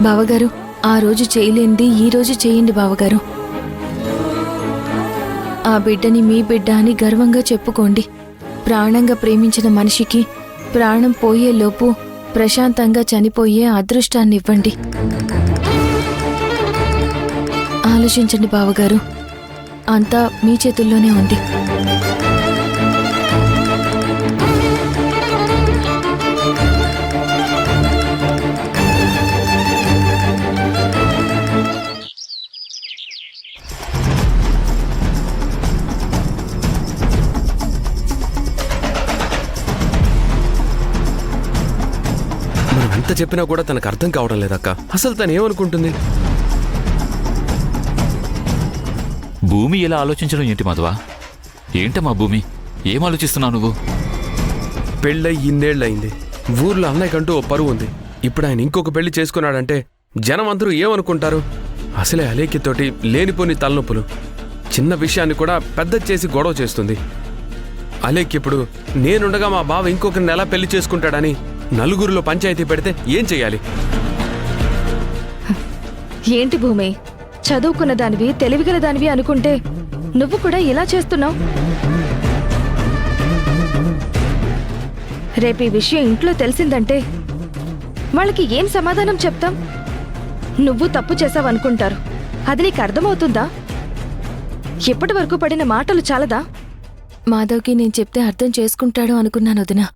బావగారు, ఆ రోజు చేయలేంది ఈ రోజు చేయండి బావగారు. ఆ బిడ్డని మీ బిడ్డ అని గర్వంగా చెప్పుకోండి. ప్రాణంగా ప్రేమించిన మనిషికి ప్రాణం పోయేలోపు ప్రశాంతంగా చనిపోయే అదృష్టాన్నివ్వండి. ఆలోచించండి బావగారు, అంతా మీ చేతుల్లోనే ఉంది. మనం ఎంత చెప్పినా కూడా తనకు అర్థం కావడం లేదక్క. అసలు తను ఏమనుకుంటుంది? భూమి ఎలా ఆలోచించడం ఏంటి మాధవా? ఏంటమ్మా భూమి, ఏం ఆలోచిస్తున్నావు నువ్వు? పెళ్ళై ఇన్నేళ్లయింది. ఊర్లో అన్నయ్యకంటూ ఓ పరువు ఉంది. ఇప్పుడు ఆయన ఇంకొక పెళ్లి చేసుకున్నాడంటే జనం అందరూ ఏమనుకుంటారు? అసలే అలేఖ్యతోటి లేనిపోని తలనొప్పులు. చిన్న విషయాన్ని కూడా పెద్ద చేసి గొడవ చేస్తుంది. అలేఖ్య ఇప్పుడు నేనుండగా మా బావ ఇంకొకరిని ఎలా పెళ్లి చేసుకుంటాడని నలుగురిలో పంచాయతీ పెడితే ఏం చెయ్యాలి? ఏంటి భూమి, చదువుకున్న దానివి, తెలివిగల దానివి అనుకుంటే నువ్వు కూడా ఇలా చేస్తున్నావు. రేపు ఈ విషయం ఇంట్లో తెలిసిందంటే వాళ్ళకి ఏం సమాధానం చెప్తాం? నువ్వు తప్పు చేసావనుకుంటారు. అది నీకు అర్థమవుతుందా? ఇప్పటి వరకు పడిన మాటలు చాలదా? మాధవ్కి నేను చెప్తే అర్థం చేసుకుంటాడు అనుకున్నాను వదినా.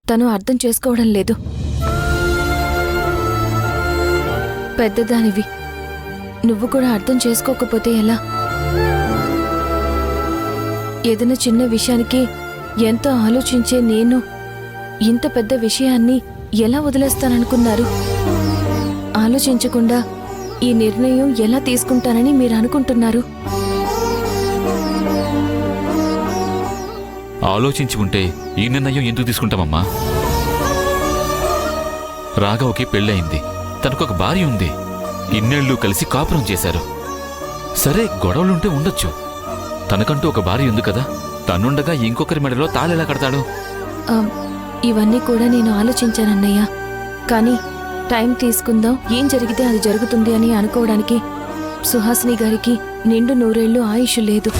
తను అర్థం చేసుకోవడం లేదు. పెద్దదానివి, నువ్వు కూడా అర్థం చేసుకోకపోతే ఎలా? ఏదైనా చిన్న విషయానికి ఎంతో ఆలోచించే నేను ఇంత పెద్ద విషయాన్ని ఎలా వదిలేస్తాననుకున్నారు? ఆలోచించకుండా ఈ నిర్ణయం ఎలా తీసుకుంటానని మీరు అనుకుంటున్నారు? ఆలోచించి ఉంటే ఈ నిర్ణయం ఎందుకు తీసుకుంటామమ్మా? రాఘవకి పెళ్ళయింది, తనకొక భార్య ఉంది. ఇన్నేళ్లు కలిసి కాపురం చేశారు. సరే, గొడవలుంటే ఉండొచ్చు. తనకంటూ ఒక భార్య ఉంది కదా, తనుండగా ఇంకొకరి మెడలో తాళెలా కడతాడు? ఇవన్నీ కూడా నేను ఆలోచించానన్నయ్య. కానీ టైం తీసుకుందాం, ఏం జరిగితే అది జరుగుతుంది అని అనుకోవడానికి సుహాసిని గారికి నిండు 100 ఏళ్లు ఆయుష్ లేదు.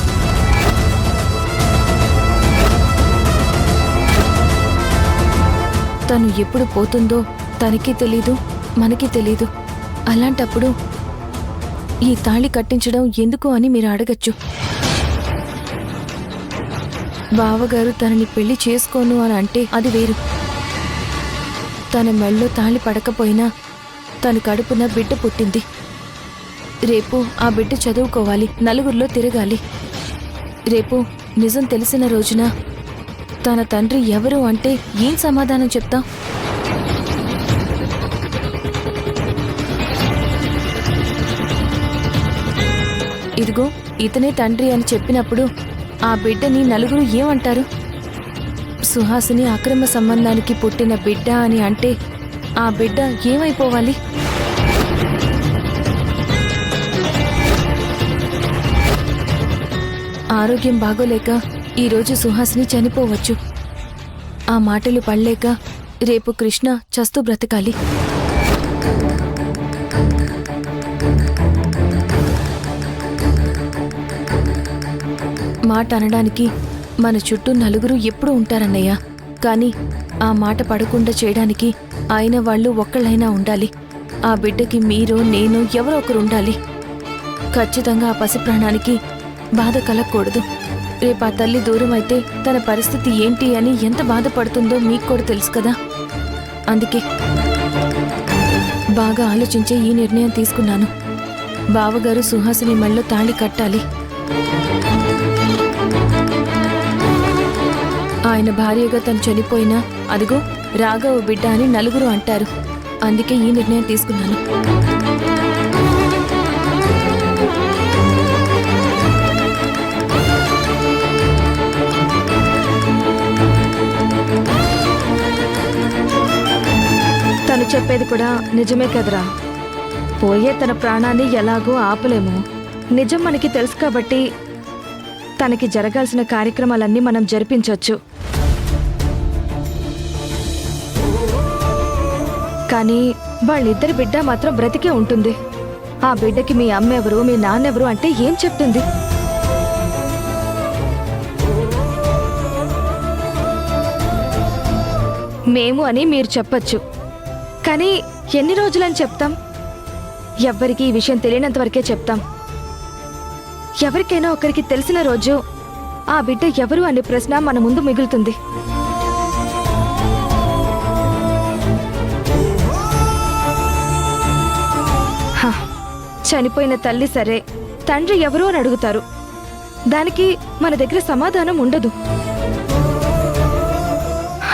తను ఎప్పుడు పోతుందో తనకి తెలీదు, మనకి తెలీదు. అలాంటప్పుడు ఈ తాళి కట్టించడం ఎందుకు అని మీరు అడగచ్చు. బావగారు తనని పెళ్లి చేసుకోను అని అంటే అది వేరు. తన మెళ్ళో తాళి పడకపోయినా తన కడుపున బిడ్డ పుట్టింది. రేపు ఆ బిడ్డ చదువుకోవాలి, నలుగురిలో తిరగాలి. రేపు నిజం తెలిసిన రోజున తన తండ్రి ఎవరు అంటే ఏం సమాధానం చెప్తాం? ఇదిగో ఇతనే తండ్రి అని చెప్పినప్పుడు ఆ బిడ్డని నలుగురు ఏమంటారు? సుహాసిని అక్రమ సంబంధానికి పుట్టిన బిడ్డ అని అంటే ఆ బిడ్డ ఏమైపోవాలి? ఆరోగ్యం బాగోలేక ఈరోజు సుహాసిని చనిపోవచ్చు. ఆ మాటలు పడలేక రేపు కృష్ణ చస్తూ బ్రతకాలి. మాట అనడానికి మన చుట్టూ నలుగురు ఎప్పుడూ ఉంటారన్నయ్య. కానీ ఆ మాట పడకుండా చేయడానికి ఆయన వాళ్ళు ఒక్కళ్ళైనా ఉండాలి. ఆ బిడ్డకి మీరు, నేను, ఎవరో ఒకరు ఉండాలి. ఖచ్చితంగా ఆ పసి ప్రాణానికి బాధ కలగకూడదు. రేపు ఆ తల్లి దూరం అయితే తన పరిస్థితి ఏంటి అని ఎంత బాధపడుతుందో మీకు కూడా తెలుసు కదా. అందుకే బాగా ఆలోచించే ఈ నిర్ణయం తీసుకున్నాను. బావగారు సుహాసిని మెళ్ళో తాళి కట్టాలి. ఆయన భార్యగా తను చనిపోయినా అదిగో రాఘవ బిడ్డ అని నలుగురు అంటారు. అందుకే ఈ నిర్ణయం తీసుకున్నాను. తను చెప్పేది కూడా నిజమే కదరా. పోయే తన ప్రాణాన్ని ఎలాగో ఆపలేము. నిజం మనకి తెలుసు కాబట్టి తనకి జరగాల్సిన కార్యక్రమాలన్నీ మనం జరిపించవచ్చు. కానీ వాళ్ళిద్దరి బిడ్డ మాత్రం బ్రతికే ఉంటుంది. ఆ బిడ్డకి మీ అమ్మెవరు మీ నాన్నెవరు అంటే ఏం చెప్తుంది? మేము అని మీరు చెప్పొచ్చు, కానీ ఎన్ని రోజులని చెప్తాం? ఎవ్వరికి ఈ విషయం తెలియనంత వరకే చెప్తాం. ఎవరికైనా ఒకరికి తెలిసిన రోజు ఆ బిడ్డ ఎవరు అనే ప్రశ్న మన ముందు మిగులుతుంది. హ, చనిపోయిన తల్లి సరే, తండ్రి ఎవరు అని అడుగుతారు. దానికి మన దగ్గర సమాధానం ఉండదు.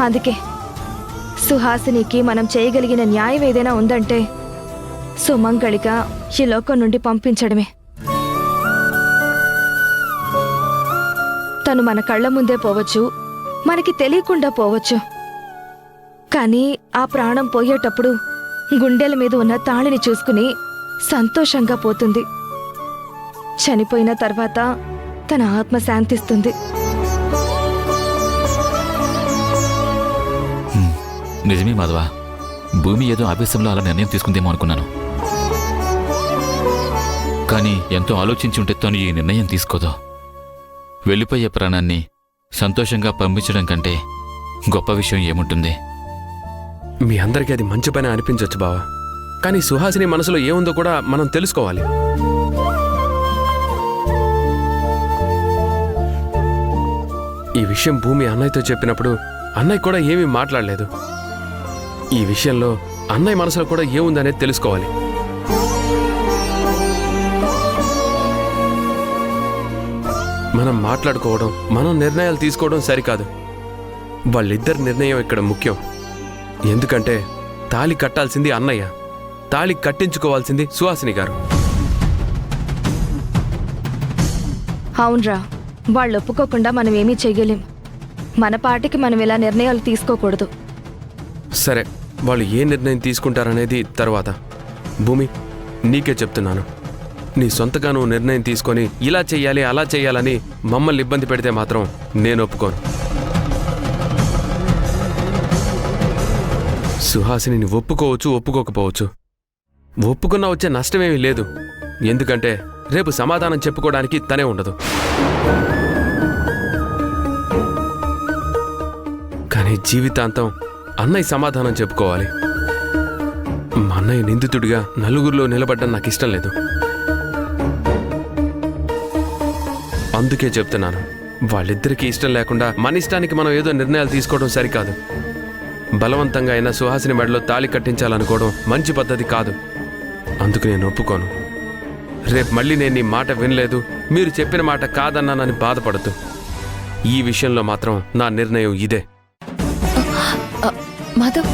అందుకే సుహాసినికి మనం చేయగలిగిన న్యాయం ఏదైనా ఉందంటే సుమంగళిగా ఈ లోకం నుండి పంపించడమే. తను మన కళ్ళ ముందే పోవచ్చు, మనకి తెలియకుండా పోవచ్చు. కానీ ఆ ప్రాణం పోయేటప్పుడు గుండెల మీద ఉన్న తాళిని చూసుకుని సంతోషంగా పోతుంది. చనిపోయిన తర్వాత తన ఆత్మ శాంతిస్తుంది. నిజమే మాధవ, భూమి ఏదో ఆవేశంలో అలా నిర్ణయం తీసుకుందేమో అనుకున్నాను. కానీ ఎంతో ఆలోచించి ఉంటే తను ఈ నిర్ణయం తీసుకోదు. వెళ్ళిపోయే ప్రాణాన్ని సంతోషంగా పంపించడం కంటే గొప్ప విషయం ఏముంటుంది? మీ అందరికీ అది మంచి పని అనిపించవచ్చు బావా, కానీ సుహాసిని మనసులో ఏముందో కూడా మనం తెలుసుకోవాలి. ఈ విషయం భూమి అన్నయ్యతో చెప్పినప్పుడు అన్నయ్య కూడా ఏమీ మాట్లాడలేదు. ఈ విషయంలో అన్నయ్య మనసులో కూడా ఏముందనేది తెలుసుకోవాలి. మనం మాట్లాడుకోవడం, మనం నిర్ణయాలు తీసుకోవడం సరికాదు. వాళ్ళిద్దరి నిర్ణయం ఇక్కడ ముఖ్యం. ఎందుకంటే తాళి కట్టాల్సింది అన్నయ్య, తాళి కట్టించుకోవాల్సింది సుహాసిని గారు. అవునరా, వాళ్ళు ఒప్పుకోకుండా మనం ఏమీ చెయ్యలేం. మన పాటికి మనం ఇలా నిర్ణయాలు తీసుకోకూడదు. సరే, వాళ్ళు ఏ నిర్ణయం తీసుకుంటారనేది తర్వాత. భూమి, నీకే చెప్తున్నాను, నీ సొంతగా నువ్వు నిర్ణయం తీసుకొని ఇలా చెయ్యాలి అలా చెయ్యాలని మమ్మల్ని ఇబ్బంది పెడితే మాత్రం నేను ఒప్పుకోను. సుహాసిని ఒప్పుకోవచ్చు, ఒప్పుకోకపోవచ్చు. ఒప్పుకున్నా వచ్చే నష్టమేమీ లేదు. ఎందుకంటే రేపు సమాధానం చెప్పుకోవడానికి తనే ఉండదు. కానీ జీవితాంతం అన్నయ్య సమాధానం చెప్పుకోవాలి. మా అన్నయ్య నిందితుడిగా నలుగురిలో నిలబడ్డం నాకు ఇష్టం లేదు. అందుకే చెప్తున్నాను, వాళ్ళిద్దరికీ ఇష్టం లేకుండా మన ఇష్టానికి మనం ఏదో నిర్ణయాలు తీసుకోవడం సరికాదు. బలవంతంగా అయినా సుహాసిని మెడలో తాళి కట్టించాలనుకోవడం మంచి పద్ధతి కాదు. అందుకు నేను ఒప్పుకోను. రేపు మళ్ళీ నేను నీ మాట వినలేదు, మీరు చెప్పిన మాట కాదన్నానని బాధపడద్దు. ఈ విషయంలో మాత్రం నా నిర్ణయం ఇదే. మాధవ్,